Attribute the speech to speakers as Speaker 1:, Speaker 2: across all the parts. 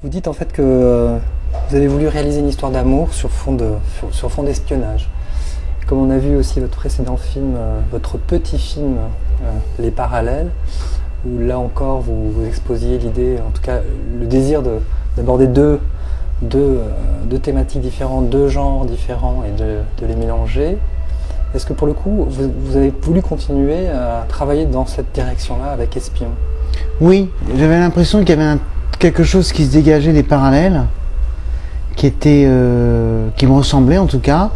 Speaker 1: Vous dites en fait que vous avez voulu réaliser une histoire d'amour sur fond d'espionnage. Comme on a vu aussi votre précédent film, votre petit film, Les Parallèles, où là encore vous exposiez l'idée, en tout cas le désir d'aborder deux thématiques différentes, deux genres différents et de les mélanger. Est-ce que pour le coup, vous avez voulu continuer à travailler dans cette direction-là avec Espion?
Speaker 2: Oui, j'avais l'impression qu'il y avait quelque chose qui se dégageait des parallèles, qui me ressemblait en tout cas,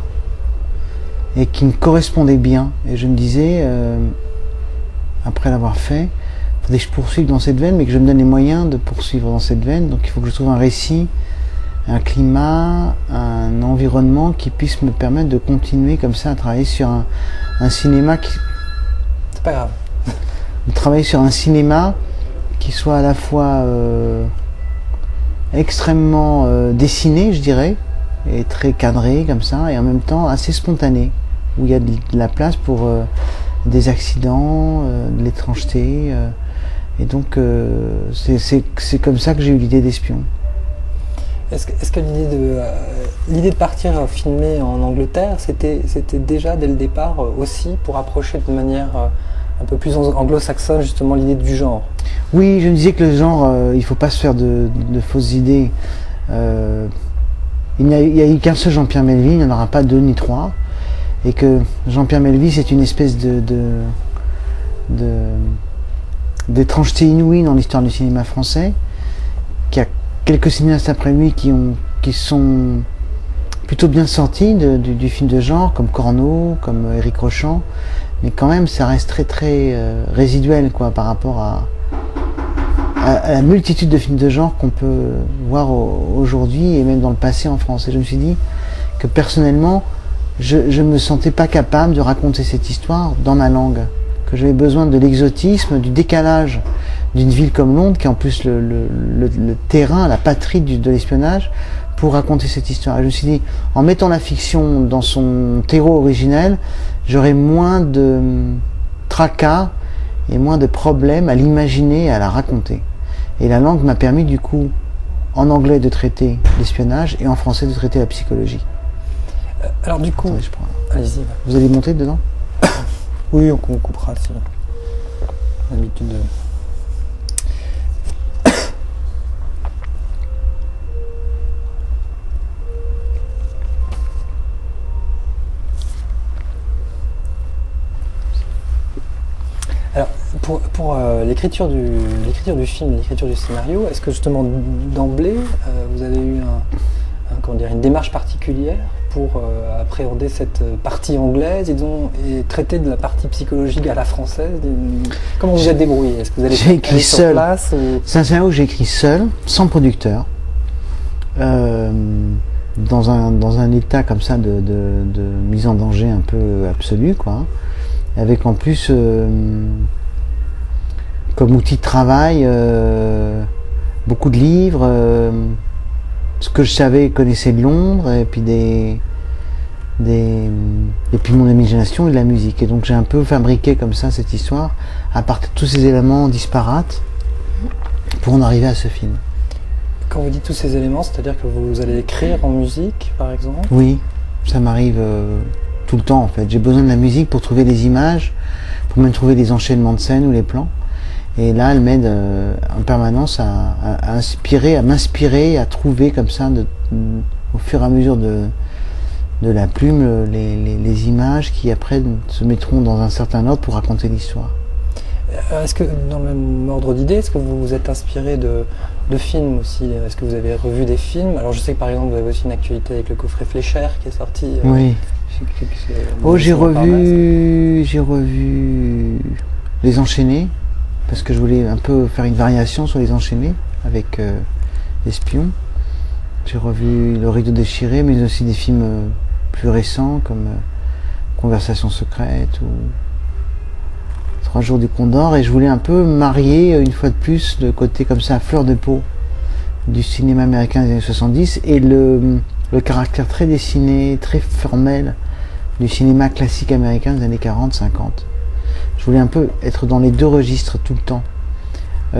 Speaker 2: et qui me correspondait bien. Et je me disais, après l'avoir fait, il faudrait que je poursuive dans cette veine, mais que je me donne les moyens de poursuivre dans cette veine. Donc il faut que je trouve un récit, un climat, un environnement qui puisse me permettre de continuer comme ça à travailler sur un cinéma qui...
Speaker 1: C'est pas grave.
Speaker 2: De travailler sur un cinéma qui soit à la fois extrêmement dessiné, je dirais, et très cadré comme ça, et en même temps assez spontané, où il y a de la place pour des accidents, de l'étrangeté, et donc c'est comme ça que j'ai eu l'idée d'Espion.
Speaker 1: Est-ce que l'idée de partir filmer en Angleterre, c'était déjà dès le départ aussi pour approcher de manière un peu plus anglo-saxonne justement l'idée du genre?
Speaker 2: Oui, je me disais que le genre, il ne faut pas se faire de fausses idées. Il n'y a eu qu'un seul Jean-Pierre Melville, il n'y en aura pas deux ni trois. Et que Jean-Pierre Melville, c'est une espèce d'étrangeté inouïe dans l'histoire du cinéma français, qui a quelques cinéastes après lui qui sont plutôt bien sortis du film de genre, comme Corneau, comme Éric Rochant, mais quand même ça reste très très résiduel quoi, par rapport à la multitude de films de genre qu'on peut voir aujourd'hui et même dans le passé en France. Et je me suis dit que personnellement, je me sentais pas capable de raconter cette histoire dans ma langue, que j'avais besoin de l'exotisme, du décalage d'une ville comme Londres, qui est en plus le terrain, la patrie de l'espionnage, pour raconter cette histoire. Et je me suis dit, en mettant la fiction dans son terreau originel, j'aurais moins de tracas et moins de problèmes à l'imaginer et à la raconter. Et la langue m'a permis du coup, en anglais de traiter l'espionnage et en français de traiter la psychologie.
Speaker 1: Alors du coup,
Speaker 2: attendez,
Speaker 1: allez-y.
Speaker 2: Vous allez monter dedans?
Speaker 1: Oui, on coupera si l'habitude de... Alors, pour l'écriture du film, l'écriture du scénario, est-ce que justement d'emblée, vous avez eu une démarche particulière pour appréhender cette partie anglaise et traiter de la partie psychologique à la française? Comment vous êtes débrouillé? Est-ce que vous allez
Speaker 2: écrit
Speaker 1: sur
Speaker 2: seul.
Speaker 1: place ou...
Speaker 2: C'est un scénario que j'ai écrit seul, sans producteur, dans un état comme ça de mise en danger un peu absolu, quoi. Avec en plus comme outil de travail beaucoup de livres, ce que je savais connaissais de Londres, et puis et puis mon imagination et de la musique. Et donc j'ai un peu fabriqué comme ça cette histoire à partir de tous ces éléments disparates pour en arriver à ce film.
Speaker 1: Quand vous dites tous ces éléments, c'est-à-dire que vous allez écrire en musique, par exemple?
Speaker 2: Oui, ça m'arrive tout le temps en fait. J'ai besoin de la musique pour trouver des images, pour même trouver des enchaînements de scènes ou les plans. Et là, elle m'aide en permanence à m'inspirer, à trouver comme ça, au fur et à mesure de la plume, les images qui après se mettront dans un certain ordre pour raconter l'histoire.
Speaker 1: Est-ce que, dans le même ordre d'idée, est-ce que vous vous êtes inspiré de films aussi? Est-ce que vous avez revu des films? Alors je sais que par exemple vous avez aussi une actualité avec le coffret Fléchère qui est sorti.
Speaker 2: Oui. J'ai revu Les Enchaînés, parce que je voulais un peu faire une variation sur Les Enchaînés avec Espion. J'ai revu Le Rideau déchiré, mais aussi des films plus récents comme Conversation secrète ou 3 jours du Condor, et je voulais un peu marier une fois de plus le côté comme ça à fleur de peau du cinéma américain des années 70 et le caractère très dessiné, très formel du cinéma classique américain des années 40-50. Je voulais un peu être dans les deux registres tout le temps,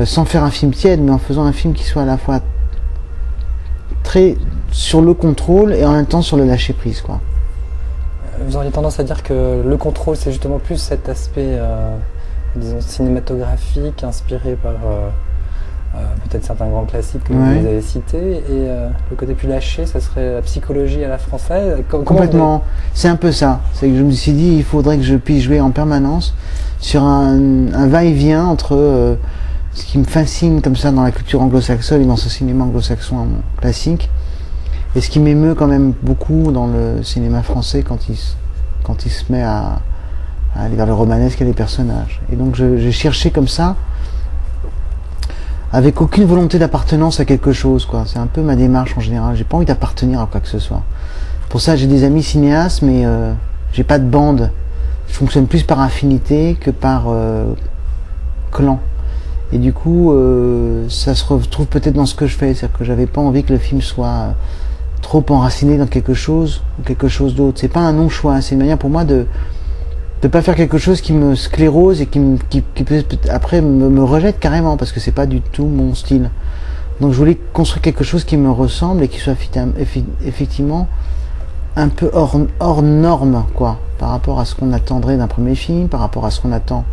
Speaker 2: sans faire un film tiède, mais en faisant un film qui soit à la fois très sur le contrôle et en même temps sur le lâcher prise, quoi.
Speaker 1: Vous auriez tendance à dire que le contrôle, c'est justement plus cet aspect, disons, cinématographique, inspiré par peut-être certains grands classiques que vous avez cités, et le côté plus lâché, ça serait la psychologie à la française.
Speaker 2: Complètement, c'est un peu ça. C'est que je me suis dit, il faudrait que je puisse jouer en permanence sur un va-et-vient entre ce qui me fascine comme ça dans la culture anglo-saxonne et dans ce cinéma anglo-saxon classique, et ce qui m'émeut quand même beaucoup dans le cinéma français quand il se met à aller vers le romanesque et les personnages. Et donc j'ai cherché comme ça, avec aucune volonté d'appartenance à quelque chose, quoi. C'est un peu ma démarche en général. J'ai pas envie d'appartenir à quoi que ce soit. Pour ça, j'ai des amis cinéastes, mais j'ai pas de bande. Je fonctionne plus par affinité que par clan. Et du coup, ça se retrouve peut-être dans ce que je fais. C'est-à-dire que j'avais pas envie que le film soit trop enraciné dans quelque chose ou quelque chose d'autre. C'est pas un non-choix. C'est une manière pour moi de pas faire quelque chose qui me sclérose et qui peut après me rejette carrément, parce que c'est pas du tout mon style. Donc je voulais construire quelque chose qui me ressemble et qui soit effectivement un peu hors norme, quoi, par rapport à ce qu'on attendrait d'un premier film, par rapport à ce qu'on attend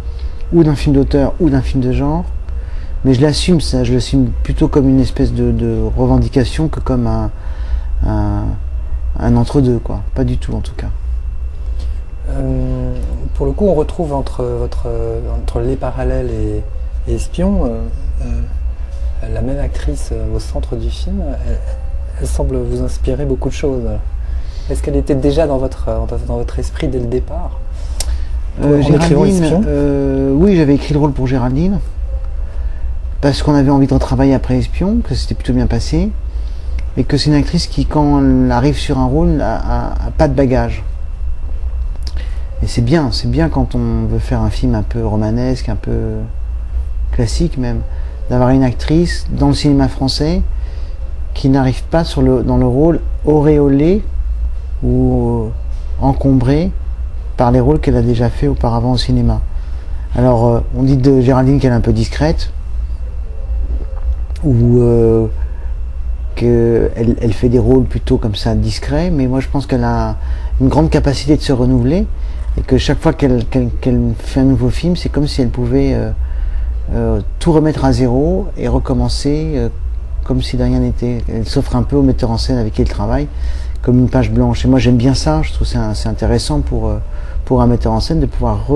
Speaker 2: ou d'un film d'auteur ou d'un film de genre. Mais je l'assume, ça, je l'assume plutôt comme une espèce de revendication que comme un entre-deux, quoi. Pas du tout, en tout cas.
Speaker 1: Pour le coup, on retrouve entre Les Parallèles et Espion la même actrice au centre du film. Elle semble vous inspirer beaucoup de choses. Est-ce qu'elle était déjà dans votre esprit dès le départ,
Speaker 2: Géraldine, oui, j'avais écrit le rôle pour Géraldine parce qu'on avait envie de retravailler après Espion, que c'était plutôt bien passé, et que c'est une actrice qui, quand elle arrive sur un rôle, a pas de bagage. Et c'est bien quand on veut faire un film un peu romanesque, un peu classique même, d'avoir une actrice dans le cinéma français qui n'arrive pas dans le rôle auréolé ou encombré par les rôles qu'elle a déjà fait auparavant au cinéma. Alors, on dit de Géraldine qu'elle est un peu discrète, ou qu'elle fait des rôles plutôt comme ça discrets, mais moi je pense qu'elle a une grande capacité de se renouveler, et que chaque fois qu'elle fait un nouveau film, c'est comme si elle pouvait tout remettre à zéro et recommencer comme si de rien n'était. Elle s'offre un peu au metteur en scène avec qui elle travaille comme une page blanche, et moi j'aime bien ça. Je trouve c'est intéressant pour un metteur en scène de pouvoir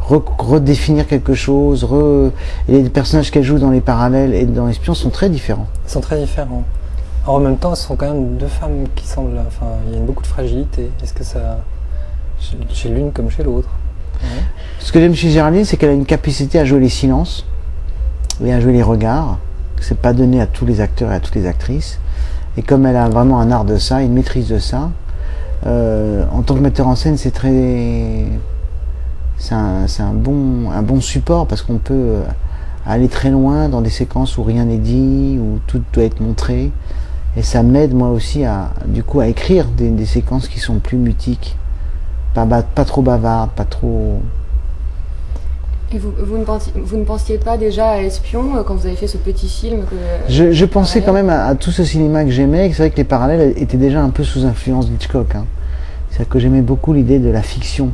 Speaker 2: redéfinir quelque chose. Et les personnages qu'elle joue dans Les Parallèles et dans Espion sont très différents.
Speaker 1: Ils sont très différents. En même temps, ce sont quand même deux femmes qui semblent... Enfin, il y a beaucoup de fragilité. Est-ce que ça... Chez l'une comme chez l'autre. Ouais.
Speaker 2: Ce que j'aime chez Géraldine, c'est qu'elle a une capacité à jouer les silences et à jouer les regards. C'est pas donné à tous les acteurs et à toutes les actrices. Et comme elle a vraiment un art de ça, une maîtrise de ça, en tant que metteur en scène, c'est un bon support, parce qu'on peut aller très loin dans des séquences où rien n'est dit, où tout doit être montré. Et ça m'aide moi aussi à écrire des séquences qui sont plus mutiques. Pas trop bavardes, pas trop...
Speaker 3: Et vous ne pensiez pas déjà à Espion quand vous avez fait ce petit film
Speaker 2: Je pensais quand même à tout ce cinéma que j'aimais, et c'est vrai que Les Parallèles étaient déjà un peu sous influence d'Hitchcock. C'est-à-dire que j'aimais beaucoup l'idée de la fiction.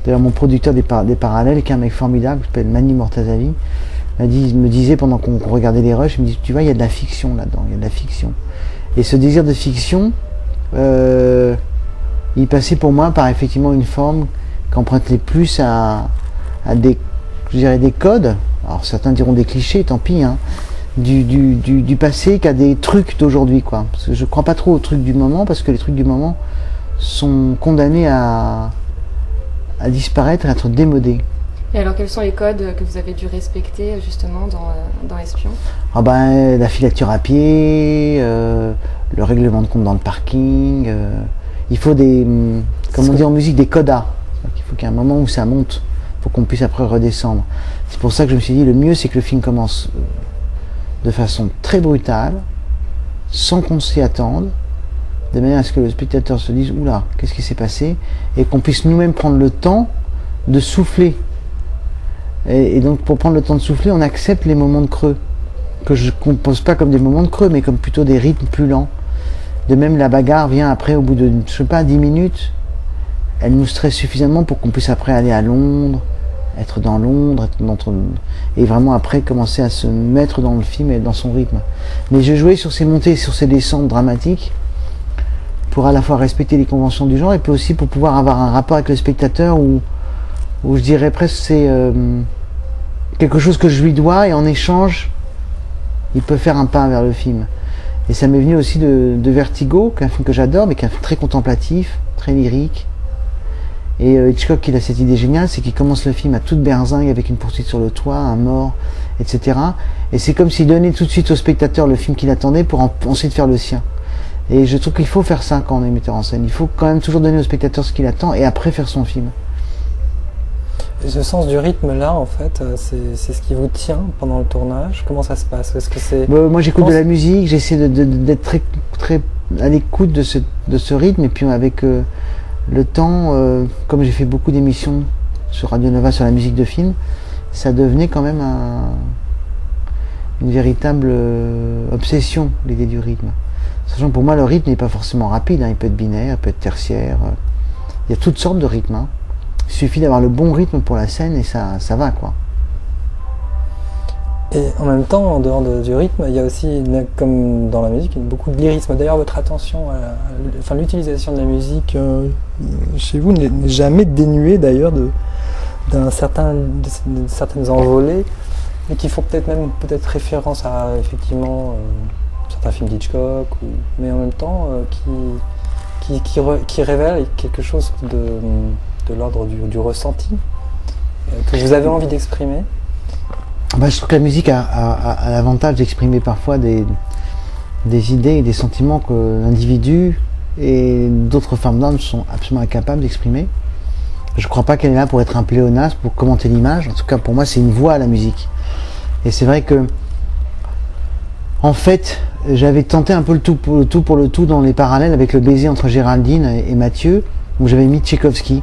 Speaker 2: D'ailleurs, mon producteur des Parallèles, qui est un mec formidable, qui s'appelle Mani Mortazavi, me disait pendant qu'on regardait les rushs, il me dit, tu vois, il y a de la fiction là-dedans, il y a de la fiction. Et ce désir de fiction, il passait pour moi par effectivement une forme qui empruntait plus à des codes, alors certains diront des clichés, tant pis, du passé qu'à des trucs d'aujourd'hui, quoi. Parce que je crois pas trop aux trucs du moment, parce que les trucs du moment sont condamnés à disparaître, à être démodés.
Speaker 3: Et alors, quels sont les codes que vous avez dû respecter justement dans Espion ?
Speaker 2: La filature à pied, le règlement de compte dans le parking. Il faut comme on dit en musique, des codas. Il faut qu'il y ait un moment où ça monte, pour qu'on puisse après redescendre. C'est pour ça que je me suis dit, le mieux c'est que le film commence de façon très brutale, sans qu'on s'y attende, de manière à ce que le spectateur se dise, oula, qu'est-ce qui s'est passé, et qu'on puisse nous-mêmes prendre le temps de souffler. Et donc pour prendre le temps de souffler, on accepte les moments de creux, que je compose pas comme des moments de creux, mais comme plutôt des rythmes plus lents. De même, la bagarre vient après, au bout de, je sais pas, 10 minutes. Elle nous stresse suffisamment pour qu'on puisse après aller à Londres, être dans Londres, et vraiment après commencer à se mettre dans le film et dans son rythme. Mais je jouais sur ces montées et sur ces descentes dramatiques pour à la fois respecter les conventions du genre et puis aussi pour pouvoir avoir un rapport avec le spectateur où je dirais presque c'est quelque chose que je lui dois et en échange il peut faire un pas vers le film. Et ça m'est venu aussi de Vertigo, qui est un film que j'adore mais qui est un film très contemplatif, très lyrique. Et Hitchcock, il a cette idée géniale, c'est qu'il commence le film à toute berzingue avec une poursuite sur le toit, un mort, etc. Et c'est comme s'il donnait tout de suite au spectateur le film qu'il attendait pour ensuite faire le sien. Et je trouve qu'il faut faire ça quand on est metteur en scène. Il faut quand même toujours donner au spectateur ce qu'il attend et après faire son film.
Speaker 1: Et ce sens du rythme là, en fait, c'est ce qui vous tient pendant le tournage. Comment ça se passe? Est-ce que c'est...
Speaker 2: Moi, j'écoute de la musique, j'essaie d'être très, très à l'écoute de ce rythme et puis avec... le temps, comme j'ai fait beaucoup d'émissions sur Radio Nova sur la musique de film, ça devenait quand même une véritable obsession, l'idée du rythme. Sachant que pour moi, le rythme n'est pas forcément rapide, hein, il peut être binaire, il peut être tertiaire. Il y a toutes sortes de rythmes. Hein. Il suffit d'avoir le bon rythme pour la scène et ça va, quoi.
Speaker 1: Et en même temps, en dehors du rythme, il y a aussi, comme dans la musique, beaucoup de lyrisme. D'ailleurs, votre attention à l'utilisation de la musique chez vous n'est jamais dénuée d'ailleurs de certaines envolées, mais qui font peut-être référence à effectivement certains films d'Hitchcock, mais en même temps qui révèlent quelque chose de l'ordre du ressenti que vous avez envie d'exprimer.
Speaker 2: Je trouve que la musique a l'avantage d'exprimer parfois des idées et des sentiments que l'individu et d'autres formes d'âme sont absolument incapables d'exprimer. Je ne crois pas qu'elle est là pour être un pléonasme, pour commenter l'image. En tout cas, pour moi, c'est une voix, la musique. Et c'est vrai que, en fait, j'avais tenté un peu le tout pour le tout dans les parallèles avec le baiser entre Géraldine et Mathieu, où j'avais mis Tchaïkovski.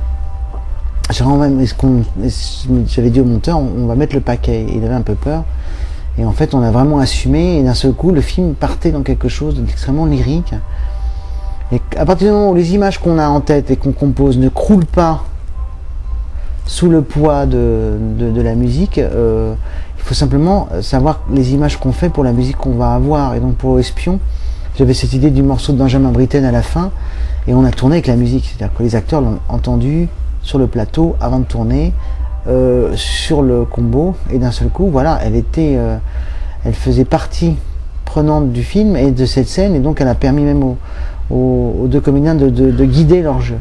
Speaker 2: J'avais dit au monteur, on va mettre le paquet. Il avait un peu peur. Et en fait, on a vraiment assumé. Et d'un seul coup, le film partait dans quelque chose d'extrêmement lyrique. Et à partir du moment où les images qu'on a en tête et qu'on compose ne croulent pas sous le poids de la musique, il faut simplement savoir les images qu'on fait pour la musique qu'on va avoir. Et donc pour Espion, j'avais cette idée du morceau de Benjamin Britten à la fin. Et on a tourné avec la musique. C'est-à-dire que les acteurs l'ont entendu sur le plateau avant de tourner, sur le combo, et d'un seul coup, voilà, elle faisait partie prenante du film et de cette scène, et donc elle a permis même aux deux comédiens de guider leur jeu.